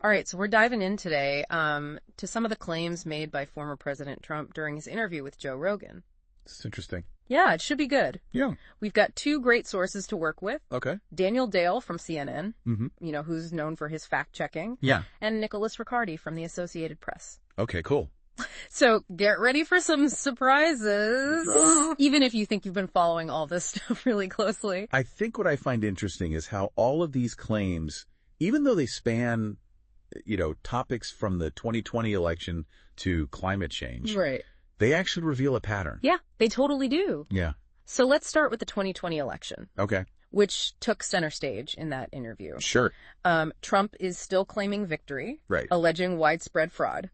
All right, so we're diving in today to some of the claims made by former President Trump during his interview with Joe Rogan. It's interesting. Yeah, it should be good. Yeah. We've got two great sources to work with. Okay. Daniel Dale from CNN, Mm-hmm. Who's known for his fact-checking. Yeah. And Nicholas Ricardi from the Associated Press. Okay, cool. So get ready for some surprises, even if you think you've been following all this stuff really closely. I think what I find interesting is how all of these claims, even though they span, topics from the 2020 election to climate change, Right. they actually reveal a pattern. Yeah, they totally do. Yeah. So let's start with the 2020 election. Okay. Which took center stage in that interview. Sure. Trump is still claiming victory, Right. alleging widespread fraud.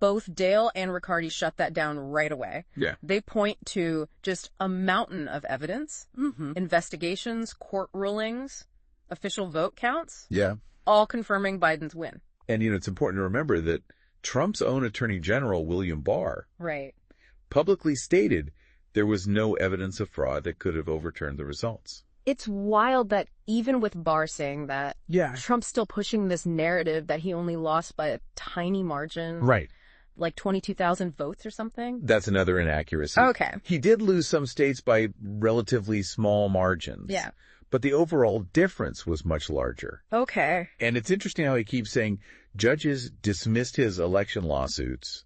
Both Dale and Ricardi shut that down right away. Yeah. They point to just a mountain of evidence, investigations, court rulings, official vote counts, Yeah. all confirming Biden's win. And, it's important to remember that Trump's own Attorney General, William Barr, Right. publicly stated there was no evidence of fraud that could have overturned the results. It's wild that even with Barr saying that, Yeah. Trump's still pushing this narrative that he only lost by a tiny margin. Right. Like 22,000 votes or something? That's another inaccuracy. Okay. He did lose some states by relatively small margins. Yeah. But the overall difference was much larger. Okay. And it's interesting how he keeps saying judges dismissed his election lawsuits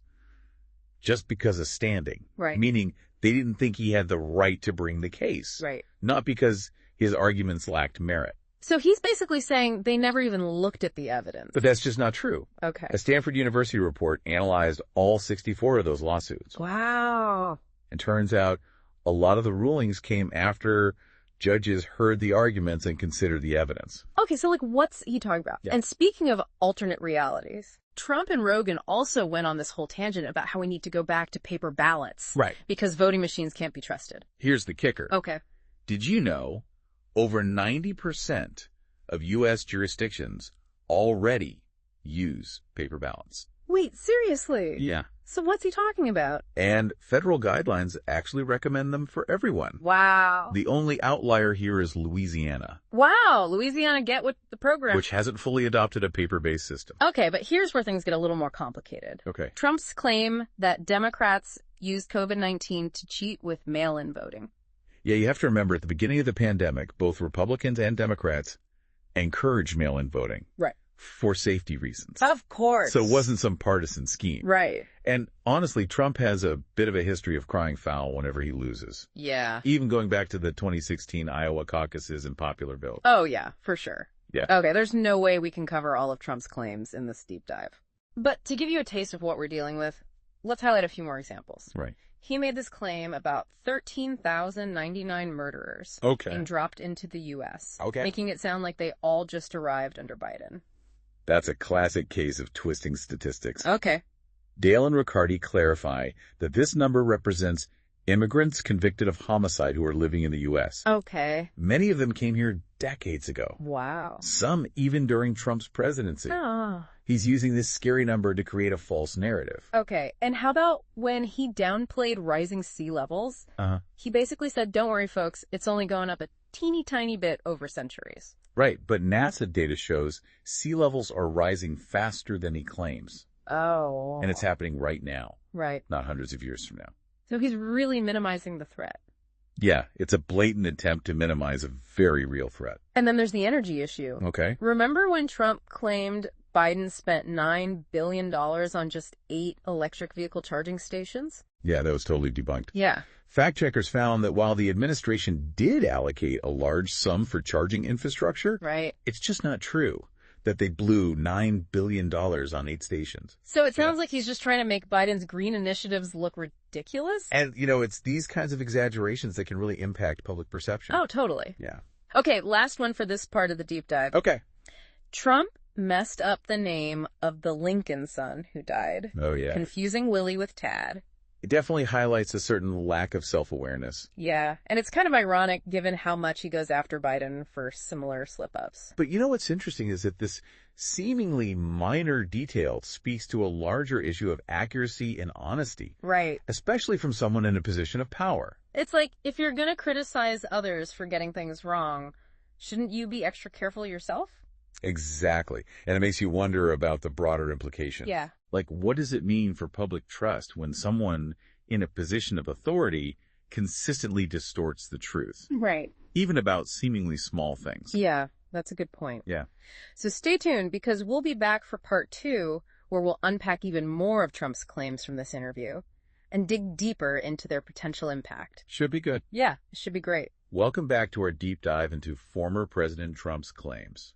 just because of standing. Right. Meaning they didn't think he had the right to bring the case. Right. Not because his arguments lacked merit. So he's basically saying they never even looked at the evidence. But that's just not true. Okay. A Stanford University report analyzed all 64 of those lawsuits. Wow. And turns out a lot of the rulings came after judges heard the arguments and considered the evidence. Okay, so what's he talking about? Yeah. And speaking of alternate realities, Trump and Rogan also went on this whole tangent about how we need to go back to paper ballots. Right. Because voting machines can't be trusted. Here's the kicker. Okay. Did you know over 90% of U.S. jurisdictions already use paper ballots? Wait, seriously? Yeah. So what's he talking about? And federal guidelines actually recommend them for everyone. Wow. The only outlier here is Louisiana. Wow, Louisiana get with the program. Which hasn't fully adopted a paper-based system. Okay, but here's where things get a little more complicated. Okay. Trump's claim that Democrats used COVID-19 to cheat with mail-in voting. Yeah, you have to remember at the beginning of the pandemic, both Republicans and Democrats encouraged mail-in voting. Right. For safety reasons. Of course. So it wasn't some partisan scheme. Right. And honestly, Trump has a bit of a history of crying foul whenever he loses. Yeah. Even going back to the 2016 Iowa caucuses and popular vote. Oh, yeah, for sure. Yeah. Okay, there's no way we can cover all of Trump's claims in this deep dive. But to give you a taste of what we're dealing with, let's highlight a few more examples. Right. He made this claim about 13,099 murderers being dropped into the U.S., making it sound like they all just arrived under Biden. That's a classic case of twisting statistics. Okay. Dale and Ricardi clarify that this number represents immigrants convicted of homicide who are living in the U.S. Okay. Many of them came here decades ago. Wow. Some even during Trump's presidency. Oh. He's using this scary number to create a false narrative. Okay. And how about when he downplayed rising sea levels? He basically said, don't worry, folks, it's only going up a teeny tiny bit over centuries. Right, but NASA data shows sea levels are rising faster than he claims. Oh. And it's happening right now. Right. Not hundreds of years from now. So he's really minimizing the threat. Yeah, it's a blatant attempt to minimize a very real threat. And then there's the energy issue. Okay. Remember when Trump claimed Biden spent $9 billion on just 8 electric vehicle charging stations? Yeah, that was totally debunked. Yeah. Fact checkers found that while the administration did allocate a large sum for charging infrastructure, right, it's just not true that they blew $9 billion on 8 stations. So it sounds like he's just trying to make Biden's green initiatives look ridiculous? And, it's these kinds of exaggerations that can really impact public perception. Oh, totally. Yeah. Okay, last one for this part of the deep dive. Okay. Trump messed up the name of the Lincoln son who died. Oh, yeah. Confusing Willie with Tad. It definitely highlights a certain lack of self-awareness. Yeah, and it's kind of ironic given how much he goes after Biden for similar slip-ups. But what's interesting is that this seemingly minor detail speaks to a larger issue of accuracy and honesty. Right. Especially from someone in a position of power. It's like, if you're going to criticize others for getting things wrong, shouldn't you be extra careful yourself? Exactly. And it makes you wonder about the broader implication. Yeah. Like, what does it mean for public trust when someone in a position of authority consistently distorts the truth, Right. even about seemingly small things? Yeah, that's a good point. Yeah. So stay tuned because we'll be back for part 2, where we'll unpack even more of Trump's claims from this interview and dig deeper into their potential impact. Should be good. Yeah, it should be great. Welcome back to our deep dive into former President Trump's claims.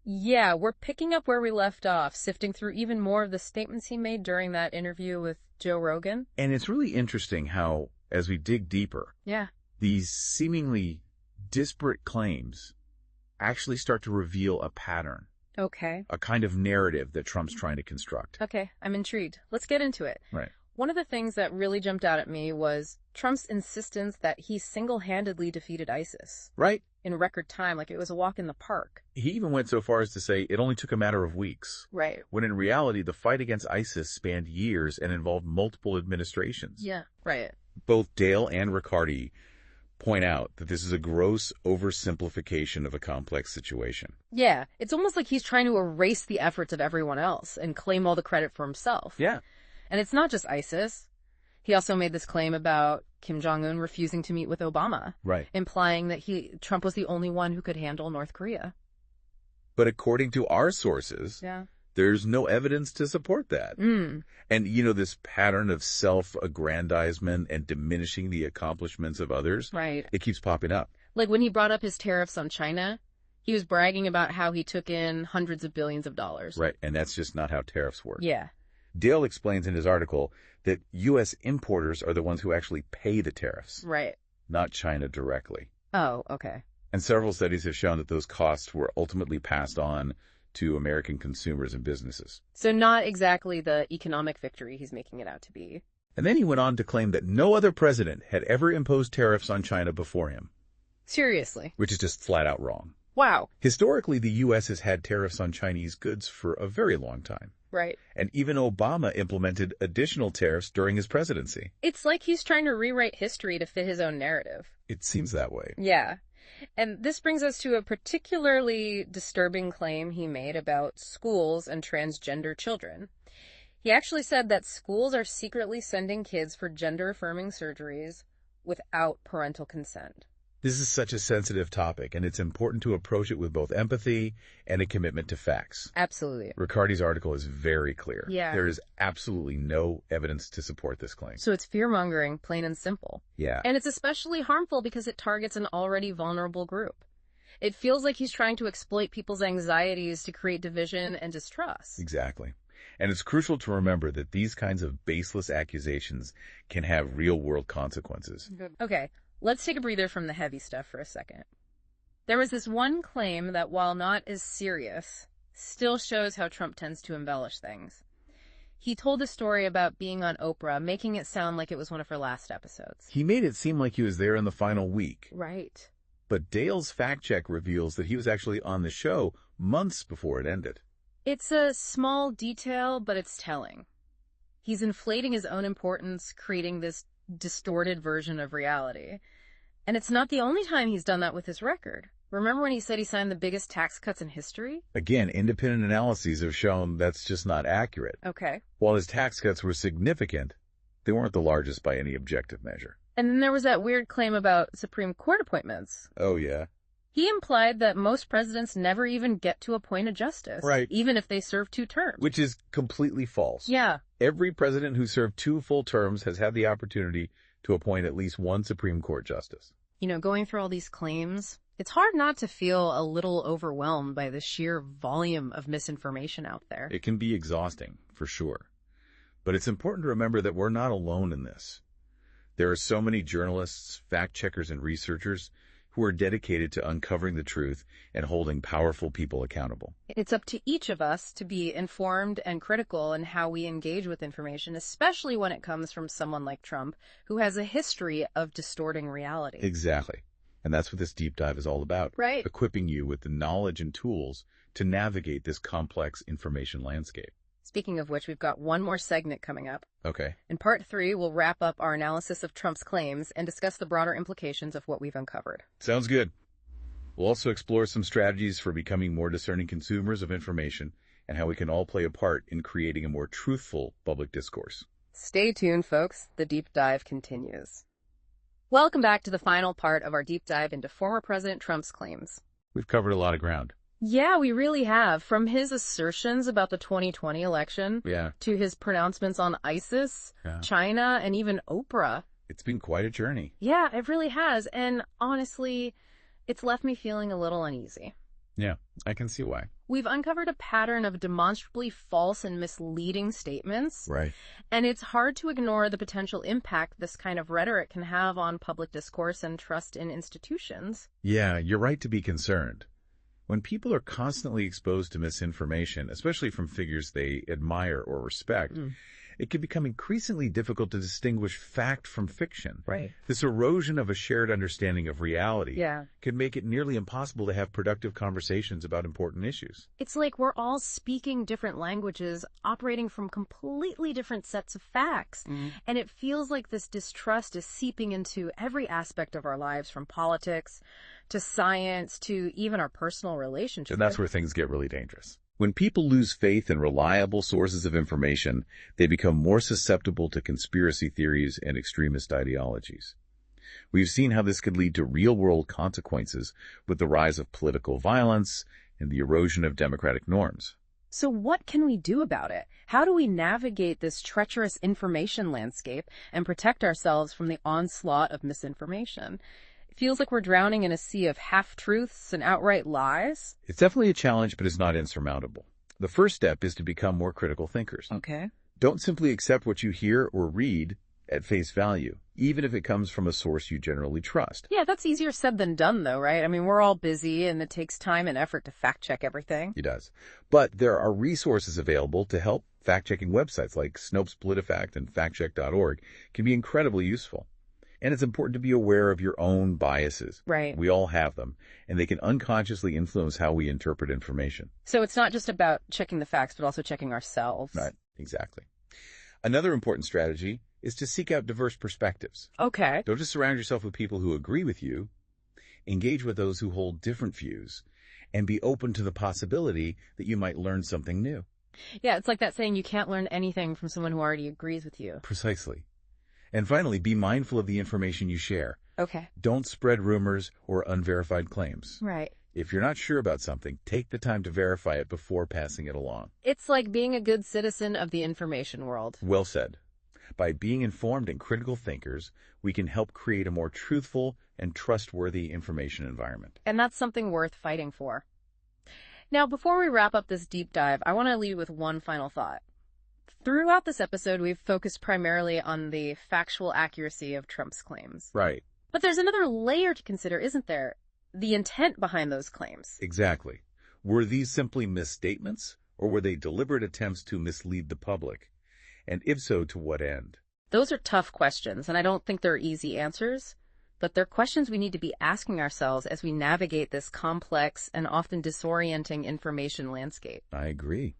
Yeah, we're picking up where we left off, sifting through even more of the statements he made during that interview with Joe Rogan. And it's really interesting how, as we dig deeper, these seemingly disparate claims actually start to reveal a pattern. Okay. A kind of narrative that Trump's trying to construct. Okay, I'm intrigued. Let's get into it. Right. One of the things that really jumped out at me was Trump's insistence that he single-handedly defeated ISIS. Right. In record time, like it was a walk in the park. He even went so far as to say it only took a matter of weeks. Right. When in reality, the fight against ISIS spanned years and involved multiple administrations. Yeah, right. Both Dale and Ricardi point out that this is a gross oversimplification of a complex situation. Yeah, it's almost like he's trying to erase the efforts of everyone else and claim all the credit for himself. Yeah. And it's not just ISIS. He also made this claim about Kim Jong-un refusing to meet with Obama. Right. Implying that Trump was the only one who could handle North Korea. But according to our sources, there's no evidence to support that. And, this pattern of self-aggrandizement and diminishing the accomplishments of others, it keeps popping up. Like when he brought up his tariffs on China, he was bragging about how he took in hundreds of billions of dollars. Right, and that's just not how tariffs work. Yeah. Dale explains in his article that U.S. importers are the ones who actually pay the tariffs. Right. Not China directly. Oh, okay. And several studies have shown that those costs were ultimately passed on to American consumers and businesses. So not exactly the economic victory he's making it out to be. And then he went on to claim that no other president had ever imposed tariffs on China before him. Seriously? Which is just flat out wrong. Wow. Historically, the U.S. has had tariffs on Chinese goods for a very long time. Right. And even Obama implemented additional tariffs during his presidency. It's like he's trying to rewrite history to fit his own narrative. It seems that way. Yeah. And this brings us to a particularly disturbing claim he made about schools and transgender children. He actually said that schools are secretly sending kids for gender-affirming surgeries without parental consent. This is such a sensitive topic, and it's important to approach it with both empathy and a commitment to facts. Absolutely. Ricardi's article is very clear. Yeah. There is absolutely no evidence to support this claim. So it's fear-mongering, plain and simple. Yeah. And it's especially harmful because it targets an already vulnerable group. It feels like he's trying to exploit people's anxieties to create division and distrust. Exactly. And it's crucial to remember that these kinds of baseless accusations can have real-world consequences. Okay. Let's take a breather from the heavy stuff for a second. There was this one claim that, while not as serious, still shows how Trump tends to embellish things. He told a story about being on Oprah, making it sound like it was one of her last episodes. He made it seem like he was there in the final week. Right. But Dale's fact check reveals that he was actually on the show months before it ended. It's a small detail, but it's telling. He's inflating his own importance, creating this distorted version of reality. And it's not the only time he's done that with his record. Remember when he said he signed the biggest tax cuts in history? Again, independent analyses have shown that's just not accurate. Okay. While his tax cuts were significant, they weren't the largest by any objective measure. And then there was that weird claim about Supreme Court appointments. Oh, yeah? He implied that most presidents never even get to appoint a justice. Right. Even if they serve 2 terms. Which is completely false. Yeah. Every president who served 2 full terms has had the opportunity to appoint at least 1 Supreme Court justice. Going through all these claims, it's hard not to feel a little overwhelmed by the sheer volume of misinformation out there. It can be exhausting, for sure. But it's important to remember that we're not alone in this. There are so many journalists, fact-checkers, and researchers who are dedicated to uncovering the truth and holding powerful people accountable. It's up to each of us to be informed and critical in how we engage with information, especially when it comes from someone like Trump, who has a history of distorting reality. Exactly. And that's what this deep dive is all about. Right. Equipping you with the knowledge and tools to navigate this complex information landscape. Speaking of which, we've got one more segment coming up. Okay. In part 3, we'll wrap up our analysis of Trump's claims and discuss the broader implications of what we've uncovered. Sounds good. We'll also explore some strategies for becoming more discerning consumers of information and how we can all play a part in creating a more truthful public discourse. Stay tuned, folks. The deep dive continues. Welcome back to the final part of our deep dive into former President Trump's claims. We've covered a lot of ground. Yeah, we really have. From his assertions about the 2020 election to his pronouncements on ISIS, China, and even Oprah. It's been quite a journey. Yeah, it really has. And honestly, it's left me feeling a little uneasy. Yeah, I can see why. We've uncovered a pattern of demonstrably false and misleading statements. Right. And it's hard to ignore the potential impact this kind of rhetoric can have on public discourse and trust in institutions. Yeah, you're right to be concerned. When people are constantly exposed to misinformation, especially from figures they admire or respect, it can become increasingly difficult to distinguish fact from fiction. Right. This erosion of a shared understanding of reality can make it nearly impossible to have productive conversations about important issues. It's like we're all speaking different languages, operating from completely different sets of facts. And it feels like this distrust is seeping into every aspect of our lives, from politics to science to even our personal relationships. And that's where things get really dangerous. When people lose faith in reliable sources of information, they become more susceptible to conspiracy theories and extremist ideologies. We've seen how this could lead to real-world consequences with the rise of political violence and the erosion of democratic norms. So what can we do about it? How do we navigate this treacherous information landscape and protect ourselves from the onslaught of misinformation? It feels like we're drowning in a sea of half-truths and outright lies. It's definitely a challenge, but it's not insurmountable. The first step is to become more critical thinkers. Okay. Don't simply accept what you hear or read at face value, even if it comes from a source you generally trust. Yeah, that's easier said than done, though, right? I mean, we're all busy, and it takes time and effort to fact-check everything. It does. But there are resources available to help. Fact-checking websites like Snopes PolitiFact and factcheck.org can be incredibly useful. And it's important to be aware of your own biases. Right. We all have them, and they can unconsciously influence how we interpret information. So it's not just about checking the facts, but also checking ourselves. Right, exactly. Another important strategy is to seek out diverse perspectives. Okay. Don't just surround yourself with people who agree with you. Engage with those who hold different views, and be open to the possibility that you might learn something new. Yeah, it's like that saying, you can't learn anything from someone who already agrees with you. Precisely. And finally, be mindful of the information you share. Okay. Don't spread rumors or unverified claims. Right. If you're not sure about something, take the time to verify it before passing it along. It's like being a good citizen of the information world. Well said. By being informed and critical thinkers, we can help create a more truthful and trustworthy information environment. And that's something worth fighting for. Now, before we wrap up this deep dive, I want to leave with one final thought. Throughout this episode, we've focused primarily on the factual accuracy of Trump's claims. Right. But there's another layer to consider, isn't there? The intent behind those claims. Exactly. Were these simply misstatements, or were they deliberate attempts to mislead the public? And if so, to what end? Those are tough questions, and I don't think they're easy answers. But they're questions we need to be asking ourselves as we navigate this complex and often disorienting information landscape. I agree.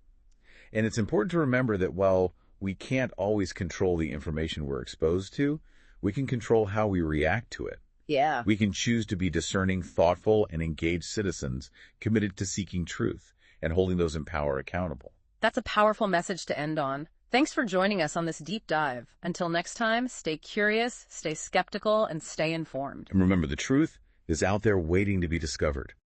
And it's important to remember that while we can't always control the information we're exposed to, we can control how we react to it. Yeah. We can choose to be discerning, thoughtful, and engaged citizens committed to seeking truth and holding those in power accountable. That's a powerful message to end on. Thanks for joining us on this deep dive. Until next time, stay curious, stay skeptical, and stay informed. And remember, the truth is out there waiting to be discovered.